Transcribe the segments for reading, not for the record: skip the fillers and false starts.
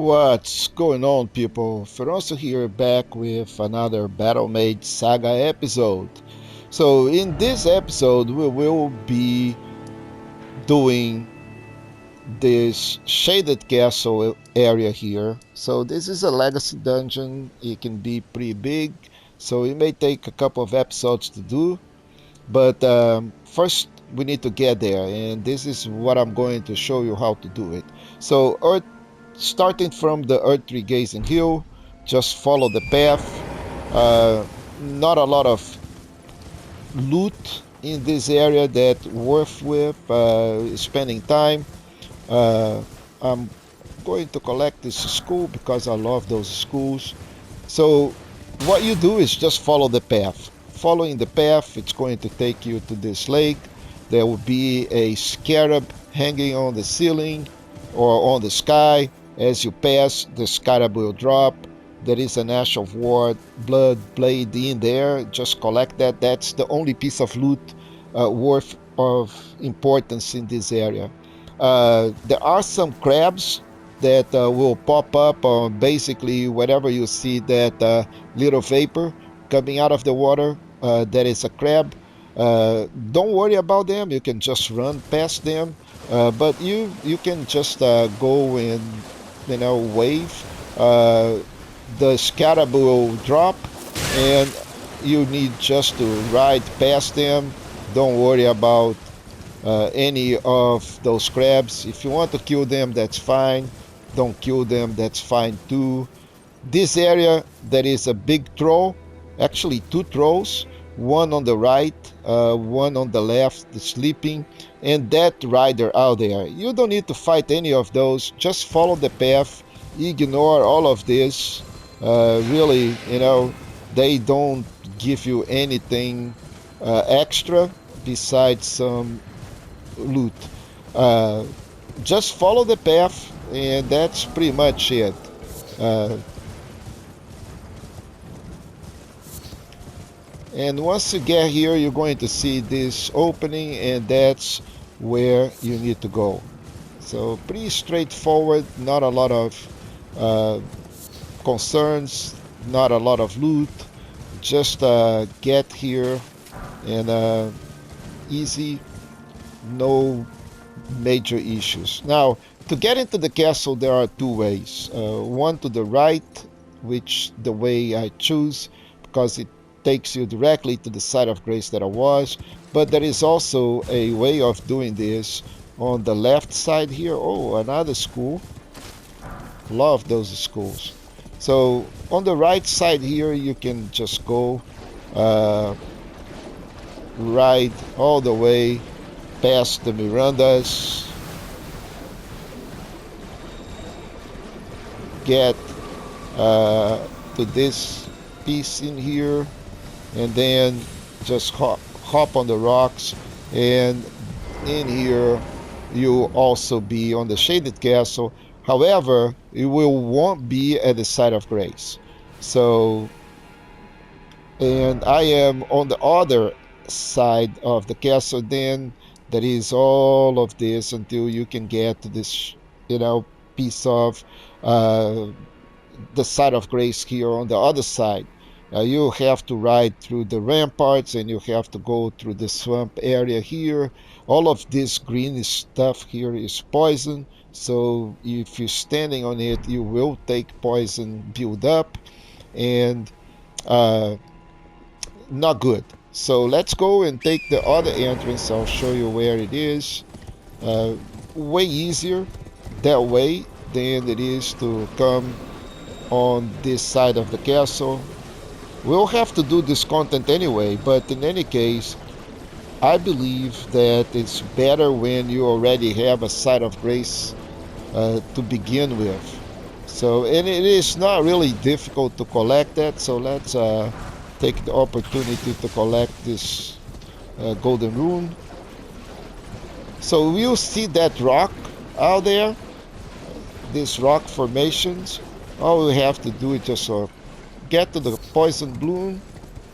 What's going on, people? Feroncio here, back with another Battle Mage Saga episode. So in this episode we will be doing this shaded castle area here. So this is a legacy dungeon. It can be pretty big, so it may take a couple of episodes to do, but first we need to get there, and this is what I'm going to show you how to do it. So starting from the Earth Tree Gazing Hill, just follow the path. Not a lot of loot in this area that worth with spending time. I'm going to collect this school because I love those schools. So what you do is just follow the path. Following the path, it's going to take you to this lake. There will be a scarab hanging on the ceiling or on the sky. As you pass, the scarab will drop. There is an ash of war blood blade in there. Just collect that. That's the only piece of loot worth of importance in this area. There are some crabs that will pop up on basically wherever you see that little vapor coming out of the water. That is a crab. Don't worry about them. You can just run past them. But you can just go and wave. The scarab will drop, and you need just to ride past them. Don't worry about any of those crabs. If you want to kill them, that's fine. Don't kill them, that's fine too. This area, there is a big troll, actually two trolls, one on the right, one on the left, sleeping, and that rider out there. You don't need to fight any of those, just follow the path, ignore all of this. Really, they don't give you anything extra besides some loot. Just follow the path, and that's pretty much it. And once you get here, you're going to see this opening, and that's where you need to go. So pretty straightforward, not a lot of concerns, not a lot of loot. Just get here, and easy, no major issues. Now, to get into the castle, there are two ways. One to the right, which the way I choose, because it takes you directly to the site of grace that I was. But there is also a way of doing this on the left side here. Oh, another school. Love those schools. So on the right side here, you can just go ride all the way past the Mirandas, get to this piece in here, and then just hop on the rocks, and in here you'll also be on the shaded castle. However, it won't be at the site of grace. So, and I am on the other side of the castle. Then there is all of this until you can get to this piece of the site of grace here on the other side. You have to ride through the ramparts, and you have to go through the swamp area here. All of this green stuff here is poison, so if you're standing on it, you will take poison build up, and not good. So let's go and take the other entrance. I'll show you where it is. Way easier that way than it is to come on this side of the castle. We'll have to do this content anyway, but in any case, I believe that it's better when you already have a site of grace to begin with. So, and it is not really difficult to collect that, so let's take the opportunity to collect this golden rune. So we'll see that rock out there, these rock formations. All we have to do is just get to the poison bloom,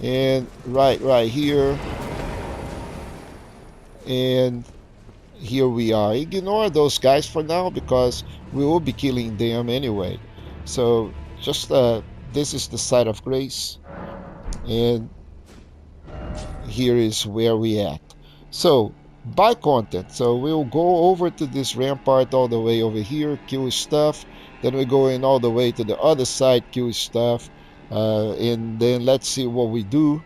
and right here, and here we are. Ignore those guys for now because we will be killing them anyway. So just this is the site of grace, and here is where we at. So buy content. So we'll go over to this rampart all the way over here, kill stuff. Then we go in all the way to the other side, kill stuff, and then let's see what we do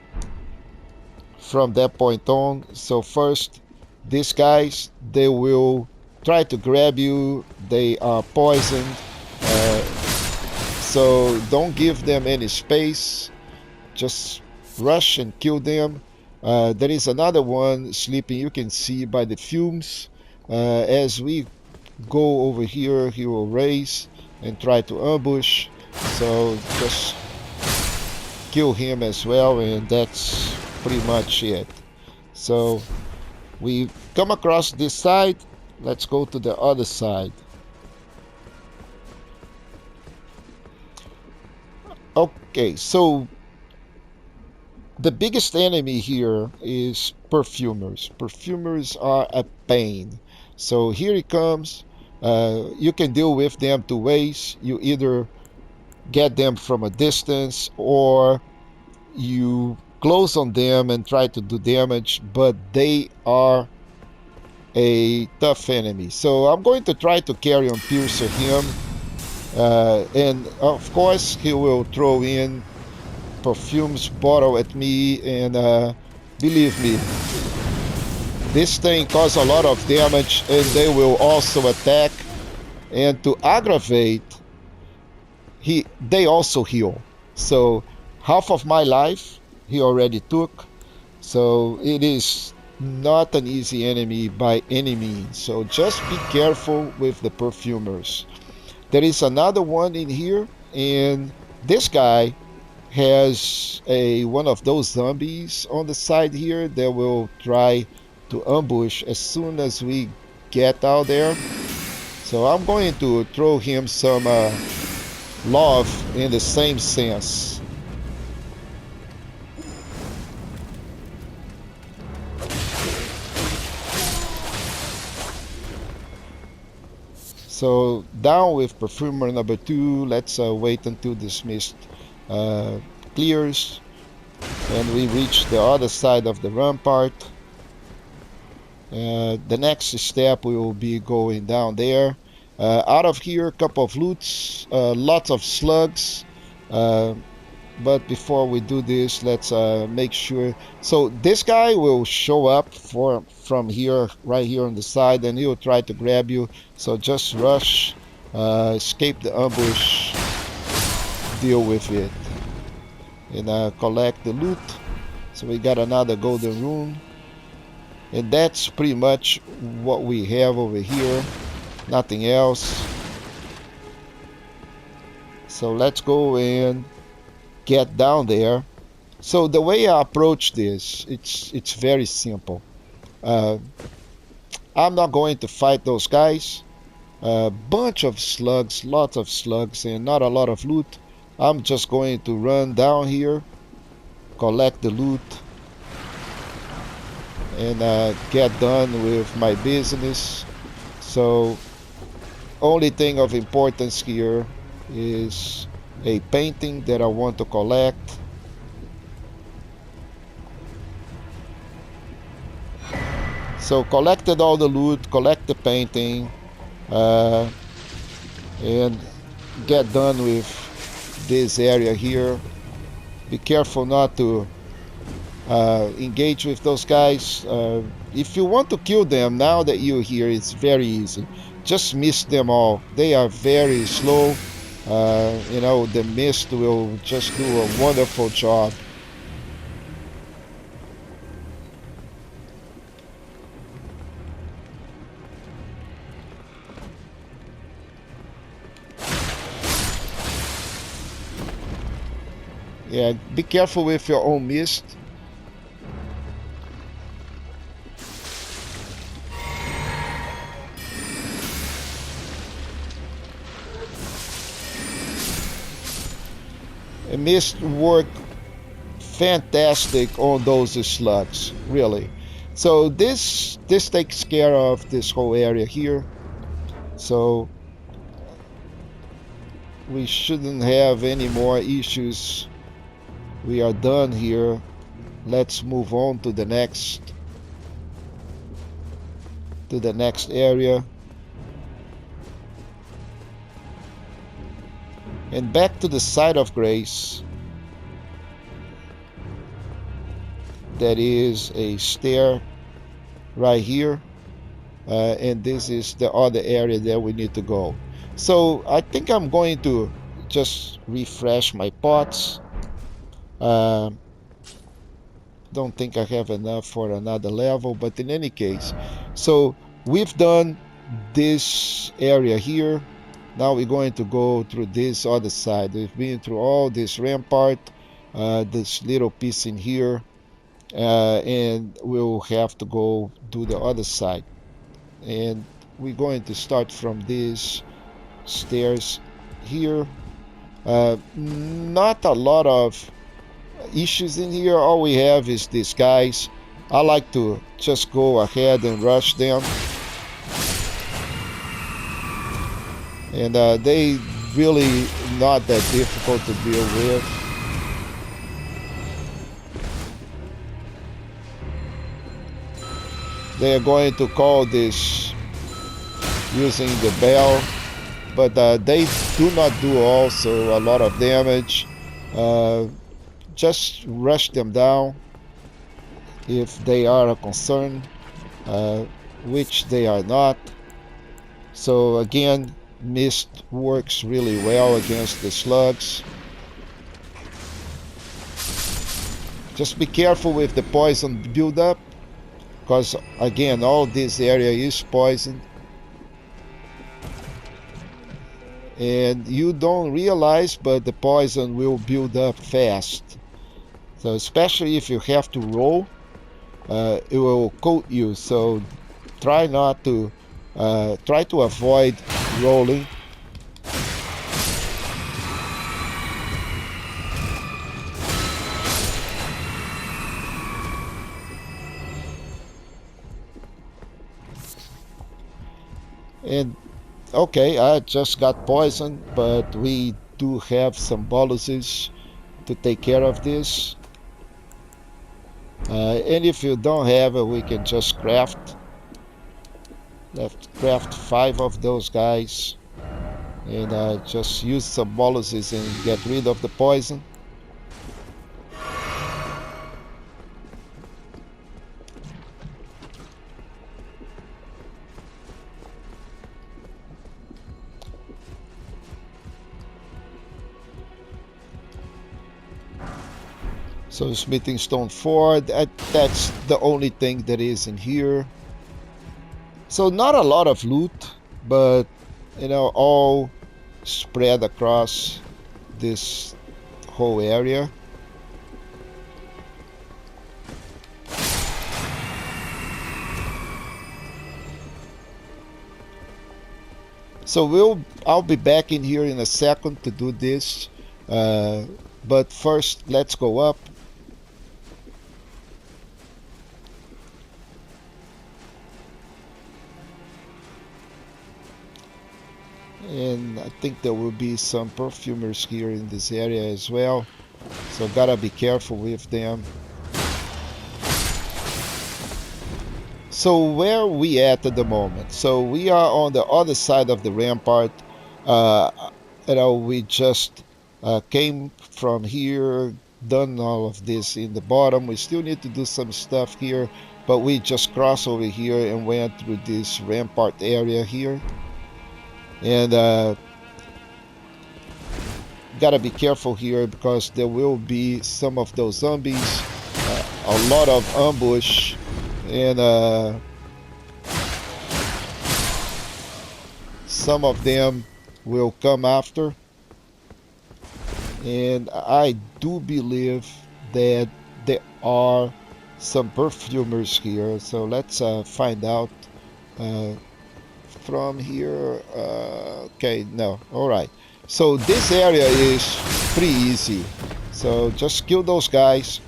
from that point on. So first, these guys, they will try to grab you. They are poisoned, uh, so don't give them any space. Just rush and kill them. There is another one sleeping. You can see by the fumes. As we go over here, he will raise and try to ambush. So just kill him as well, and that's pretty much it. So we come across this side. Let's go to the other side. Okay, so the biggest enemy here is perfumers. Perfumers are a pain. So here it comes. You can deal with them two ways. You either get them from a distance, or you close on them and try to do damage, but they are a tough enemy. So I'm going to try to carry on Piercer him, and of course he will throw in perfumes bottle at me, and believe me, this thing causes a lot of damage, and they will also attack, and to aggravate, they also heal. So half of my life he already took, so it is not an easy enemy by any means. So just be careful with the perfumers. There is another one in here, and this guy has one of those zombies on the side here that will try to ambush as soon as we get out there. So I'm going to throw him some love in the same sense. So down with perfumer number 2. Let's wait until this mist clears and we reach the other side of the rampart. The next step we will be going down there. Out of here, a couple of loots, lots of slugs. But before we do this, let's make sure. So this guy will show up from here, right here on the side, and he'll try to grab you. So just rush, escape the ambush, deal with it, and collect the loot. So we got another golden rune, and that's pretty much what we have over here. Nothing else. So let's go and get down there. So the way I approach this, it's very simple. I'm not going to fight those guys. A bunch of slugs, lots of slugs, and not a lot of loot. I'm just going to run down here, collect the loot, and get done with my business. So only thing of importance here is a painting that I want to collect. So collected all the loot, collect the painting, and get done with this area here. Be careful not to engage with those guys. If you want to kill them now that you're here, it's very easy. Just miss them all. They are very slow. You know, the mist will just do a wonderful job. Yeah, be careful with your own mist. A mist work fantastic on those slugs, really. So this takes care of this whole area here. So we shouldn't have any more issues. We are done here. Let's move on to the next area. And back to the side of grace. That is a stair right here. And this is the other area that we need to go. So I think I'm going to just refresh my pots. Don't think I have enough for another level, but in any case, so we've done this area here. Now we're going to go through this other side. We've been through all this rampart, this little piece in here, and we'll have to go do the other side. And we're going to start from these stairs here. Not a lot of issues in here. All we have is these guys. I like to just go ahead and rush them. And they really not that difficult to deal with. They are going to call this using the bell, but they do not do also a lot of damage. Just rush them down if they are a concern, which they are not. So again, mist works really well against the slugs. Just be careful with the poison buildup, because again, all this area is poisoned. And you don't realize, but the poison will build up fast. So especially if you have to roll, it will coat you. So try to avoid rolling. And okay, I just got poisoned, but we do have some boluses to take care of this. And if you don't have it, we can just craft 5 of those guys and just use some boluses and get rid of the poison. So smithing stone 4, that's the only thing that is in here. So not a lot of loot, but you know, all spread across this whole area. So I'll be back in here in a second to do this, but first let's go up. And I think there will be some perfumers here in this area as well, so gotta be careful with them. So where are we at the moment? So we are on the other side of the rampart. You know, we just came from here, done all of this in the bottom. We still need to do some stuff here, but we just crossed over here and went through this rampart area here. And gotta be careful here because there will be some of those zombies, a lot of ambush, and some of them will come after. And I do believe that there are some perfumers here, so let's find out from here. Okay, no, all right. So this area is pretty easy, so just kill those guys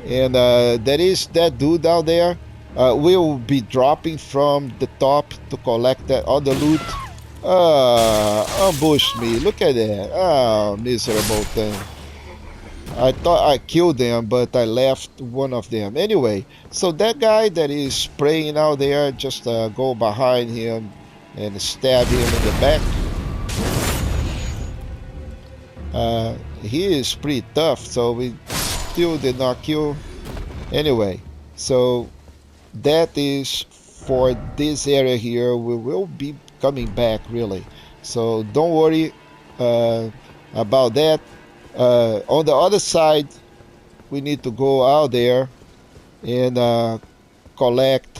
And there is that dude out there. We'll be dropping from the top to collect that other loot. Ambushed me. Look at that. Miserable thing. I thought I killed them, but I left one of them. Anyway, so that guy that is spraying out there, just go behind him and stab him in the back. He is pretty tough, so we still did not kill. Anyway, so that is for this area here. We will be coming back, really. So don't worry about that. On the other side, we need to go out there and collect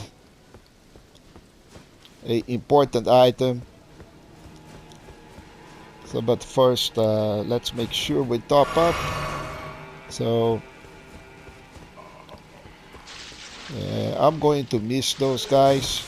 an important item. So, but first, let's make sure we top up. So, I'm going to miss those guys.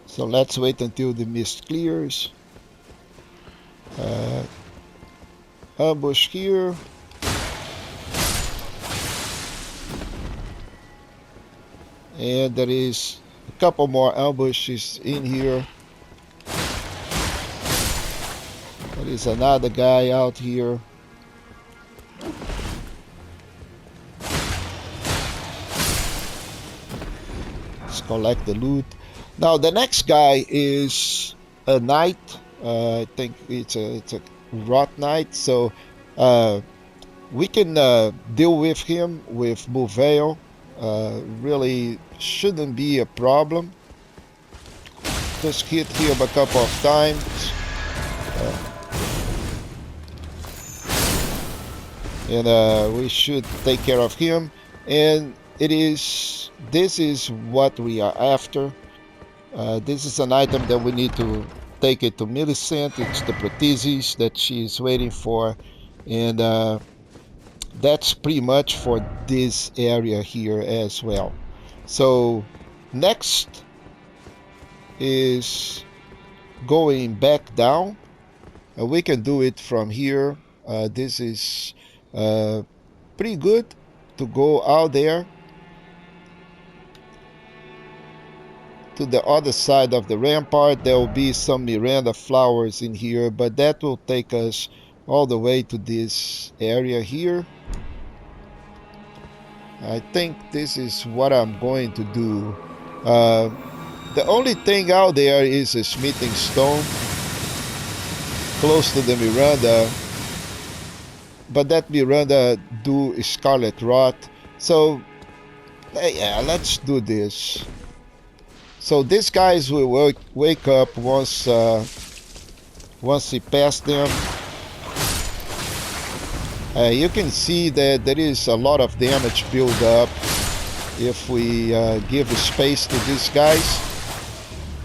So let's wait until the mist clears. Ambush here. And there is a couple more ambushes in here. There is another guy out here. Let's collect the loot. Now the next guy is a knight. I think it's a rot knight. So we can deal with him with Bouveil. Really shouldn't be a problem. Just hit him a couple of times. And we should take care of him. And this is what we are after. This is an item that we need to take it to Millicent. It's the prosthesis that she's waiting for. And that's pretty much for this area here as well. So next is going back down. We can do it from here. This is pretty good to go out there to the other side of the rampart. There will be some Miranda flowers in here, but that will take us all the way to this area here. I think this is what I'm going to do. The only thing out there is a smithing stone close to the Miranda, but that Miranda do scarlet rot. So yeah, let's do this. So these guys will wake up once he passed them. You can see that there is a lot of damage build up if we give space to these guys.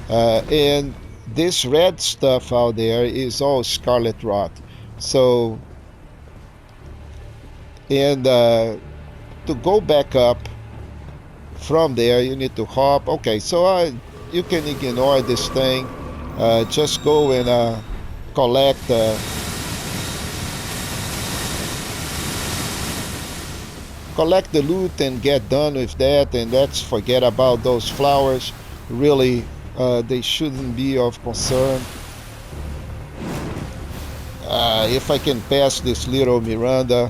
And this red stuff out there is all scarlet rot. So, and to go back up from there, you need to hop. Okay, so you can ignore this thing. Just go and collect the loot and get done with that, and let's forget about those flowers. Really, they shouldn't be of concern. If I can pass this little Miranda.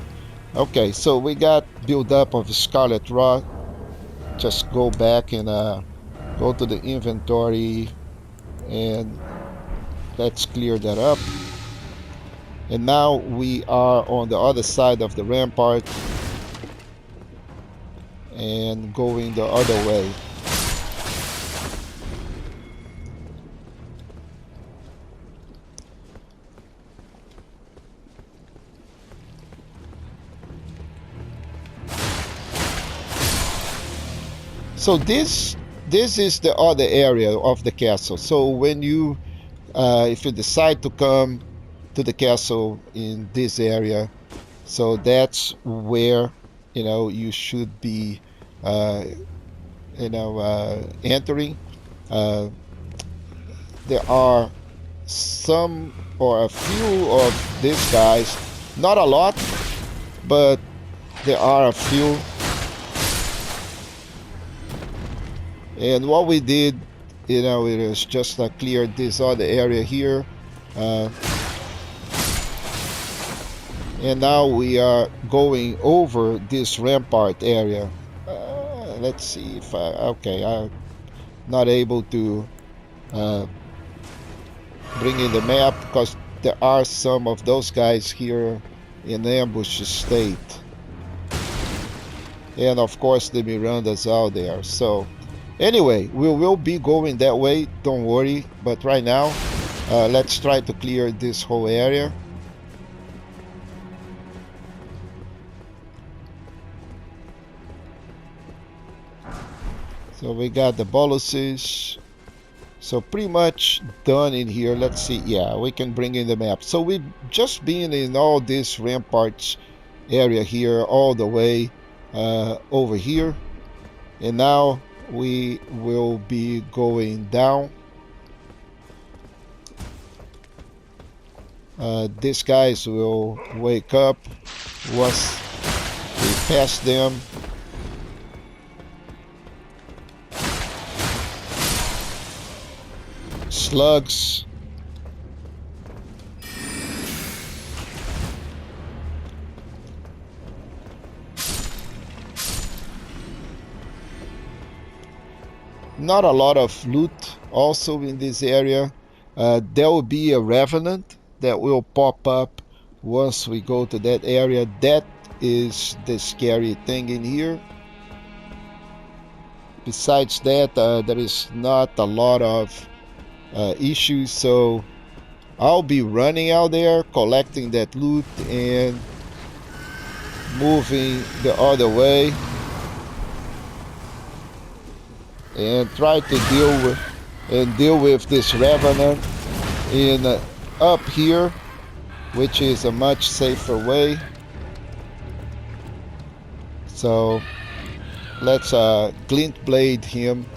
Okay, so we got build up of scarlet rot. Just go back and go to the inventory and let's clear that up. And now we are on the other side of the rampart and going the other way. So this is the other area of the castle. So when you if you decide to come to the castle in this area. So that's where, you know, you should be, entering. Uh, there are some or a few of these guys, not a lot, but there are a few. And what we did, you know, it is just clear this other area here. And now we are going over this rampart area. Let's see if okay, I'm not able to bring in the map because there are some of those guys here in ambush state. And of course the Mirandas out there. So anyway, we will be going that way, don't worry. But right now, let's try to clear this whole area. So we got the boluses. So pretty much done in here. Let's see. Yeah, we can bring in the map. So we've just been in all this ramparts area here all the way over here. And now we will be going down. These guys will wake up once we pass them. Slugs. Not a lot of loot also in this area. There will be a revenant that will pop up once we go to that area. That is the scary thing in here. Besides that, there is not a lot of issues, so I'll be running out there collecting that loot and moving the other way and try to deal with this revenant in up here, which is a much safer way. So let's glint blade him.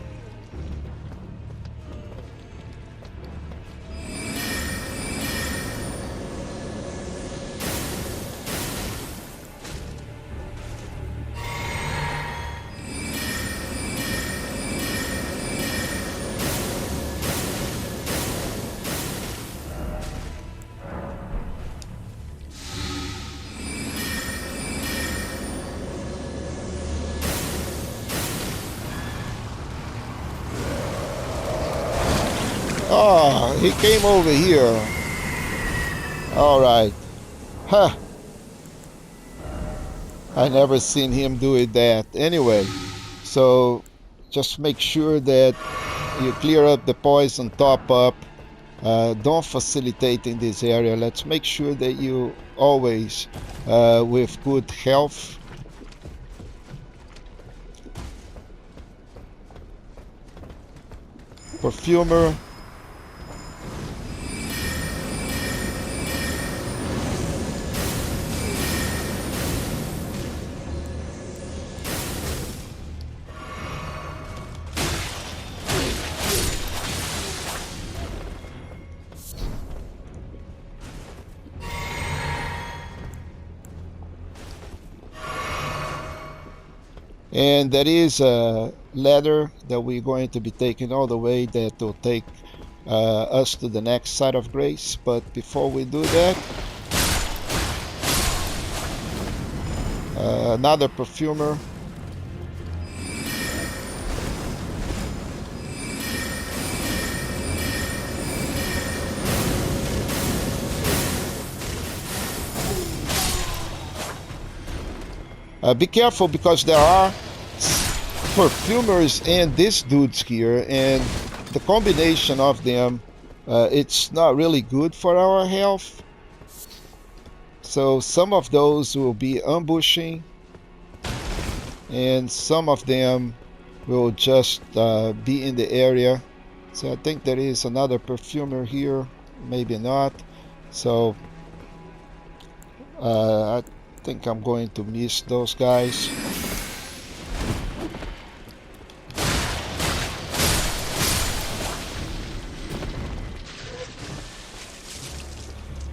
Oh, he came over here. All right. Huh. I never seen him do it that. Anyway, so just make sure that you clear up the poison, top up. Don't facilitate in this area. Let's make sure that you always with good health. Perfumer. And there is a ladder that we're going to be taking all the way that will take us to the next side of grace. But before we do that, another perfumer. Be careful because there are perfumers and these dudes here, and the combination of them, it's not really good for our health. So some of those will be ambushing, and some of them will just be in the area. So I think there is another perfumer here, maybe not. So I think I'm going to miss those guys.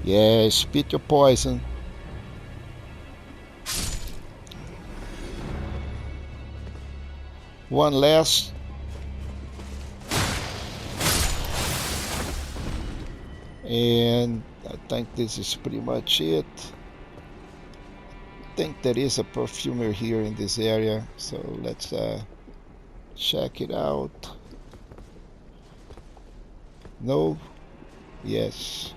Yeah, spit your poison. One last. And I think this is pretty much it. I think there is a perfumer here in this area, so let's check it out. No? Yes.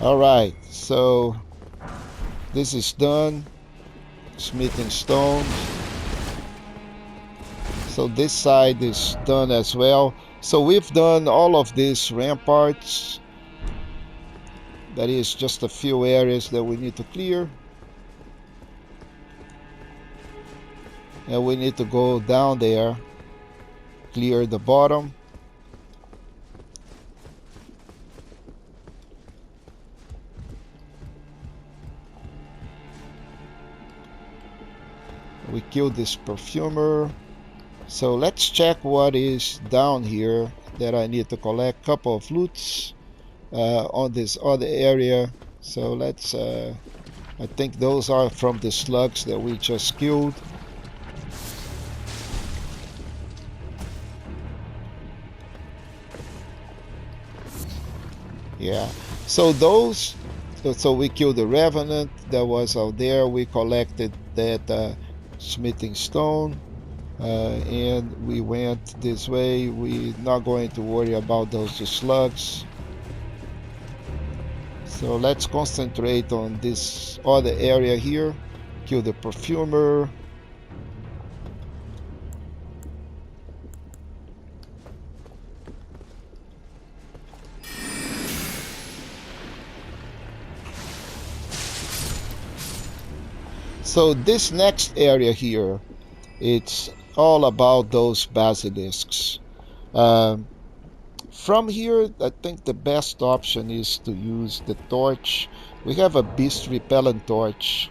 Alright, so this is done. Smithing stone. So this side is done as well. So we've done all of these ramparts. That is just a few areas that we need to clear. And we need to go down there, clear the bottom. We killed this perfumer. So let's check what is down here that I need to collect. Couple of loots on this other area. So let's I think those are from the slugs that we just killed. Yeah, so those, so we killed the revenant that was out there. We collected that smithing stone, and we went this way. We're not going to worry about those slugs. So let's concentrate on this other area here. Kill the perfumer. So this next area here, it's all about those basilisks. From here, I think the best option is to use the torch. We have a beast repellent torch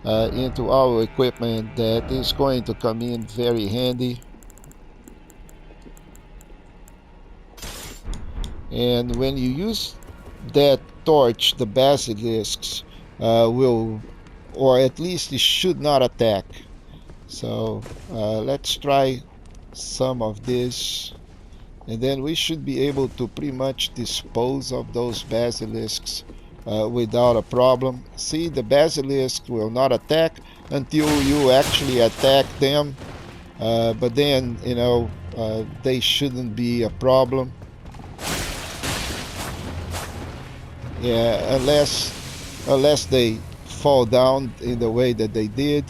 into our equipment that is going to come in very handy. And when you use that torch, the basilisks will, or at least it should not attack. So let's try some of this, and then we should be able to pretty much dispose of those basilisks without a problem. See, the basilisk will not attack until you actually attack them, but then, you know, they shouldn't be a problem. Yeah, unless they fall down in the way that they did.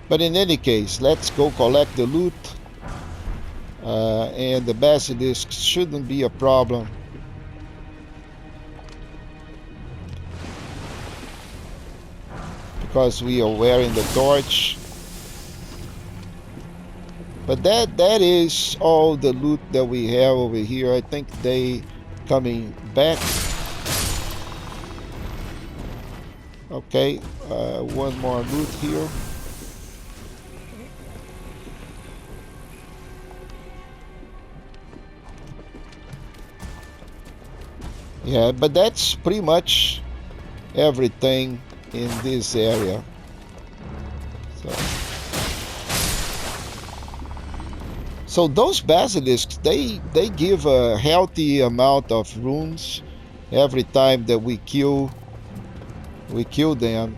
But in any case, let's go collect the loot, and the basilisk shouldn't be a problem. Because we are wearing the torch. But that is all the loot that we have over here. I think they coming back. Okay, one more loot here. Yeah, but that's pretty much everything in this area. So those basilisks, they give a healthy amount of runes every time that we kill them.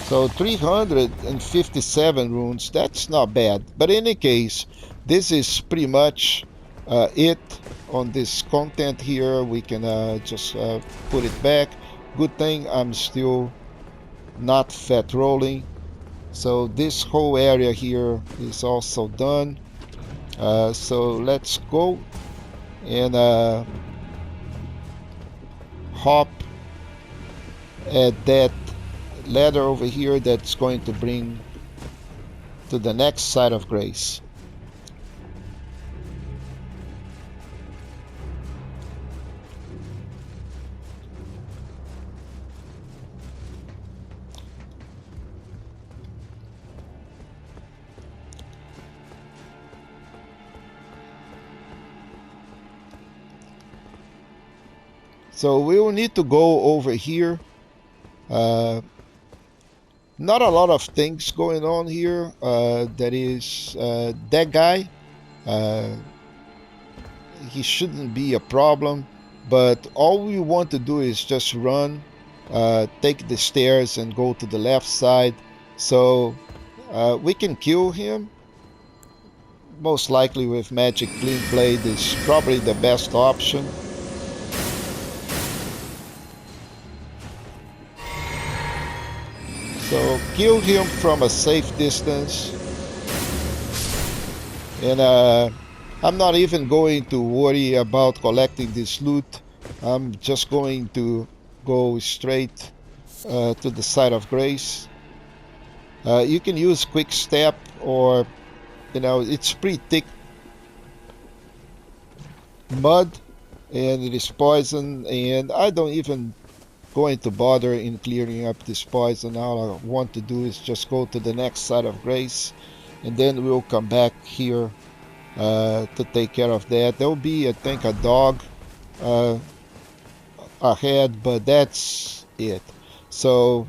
So 357 runes, that's not bad. But in any case, this is pretty much it on this content here. We can just put it back. Good thing I'm still not fat rolling. So this whole area here is also done. So let's go and hop at that ladder over here that's going to bring to the next side of grace. So we will need to go over here. Not a lot of things going on here. That is that guy. He shouldn't be a problem, but all we want to do is just run, take the stairs and go to the left side. So we can kill him. Most likely with Magic Clean Blade is probably the best option. So kill him from a safe distance. And I'm not even going to worry about collecting this loot. I'm just going to go straight to the side of grace. You can use quick step, or it's pretty thick mud and it is poison, and I don't even going to bother in clearing up this poison. All I want to do is just go to the next side of grace, and then we'll come back here to take care of that. There will be, I think, a dog ahead, but that's it. So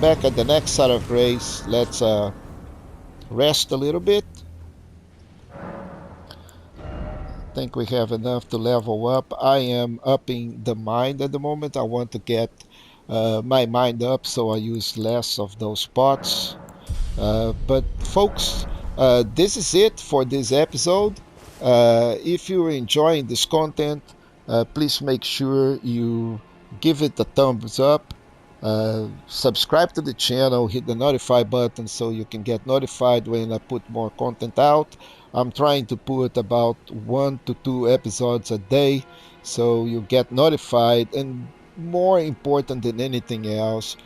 back at the next side of grace, let's rest a little bit. I think we have enough to level up. I am upping the mind at the moment. I want to get my mind up, so I use less of those pots. But folks, this is it for this episode. If you're enjoying this content, please make sure you give it a thumbs up. Subscribe to the channel, hit the notify button so you can get notified when I put more content out. I'm trying to put about 1 to 2 episodes a day, so you get notified. And more important than anything else,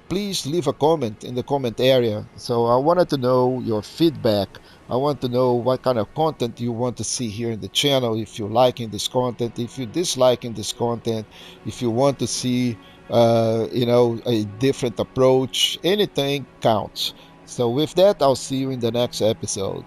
please leave a comment in the comment area. So I wanted to know your feedback. I want to know what kind of content you want to see here in the channel. If you're liking this content, if you're disliking this content, if you want to see a different approach, anything counts. So with that, I'll see you in the next episode.